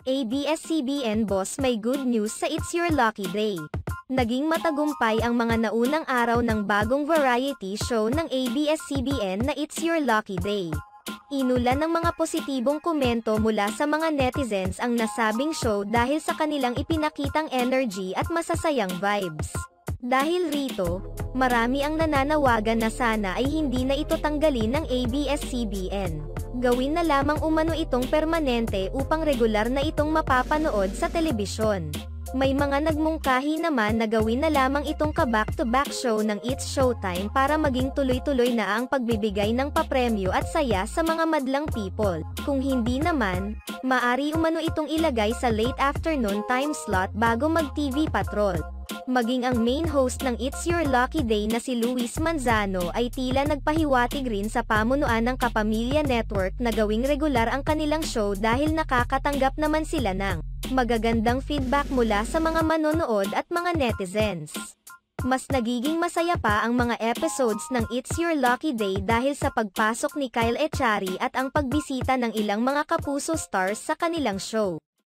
ABS-CBN boss, may good news sa It's Your Lucky Day. Naging matagumpay ang mga naunang araw ng bagong variety show ng ABS-CBN na It's Your Lucky Day. Inulan ng mga positibong komento mula sa mga netizens ang nasabing show dahil sa kanilang ipinakitang energy at masasayang vibes. Dahil rito, marami ang nananawagan na sana ay hindi na ito tanggalin ng ABS-CBN. Gawin na lamang umano itong permanente upang regular na itong mapapanood sa telebisyon. May mga nagmungkahi naman na gawin na lamang itong ka-back-to-back show ng It's Showtime para maging tuloy-tuloy na ang pagbibigay ng papremyo at saya sa mga madlang people. Kung hindi naman, maari umano itong ilagay sa late afternoon time slot bago mag-TV Patrol. Maging ang main host ng It's Your Lucky Day na si Luis Manzano ay tila nagpahiwatig rin sa pamunuan ng Kapamilya Network na gawing regular ang kanilang show dahil nakakatanggap naman sila ng magagandang feedback mula sa mga manonood at mga netizens. Mas nagiging masaya pa ang mga episodes ng It's Your Lucky Day dahil sa pagpasok ni Kyle Echari at ang pagbisita ng ilang mga kapuso stars sa kanilang show.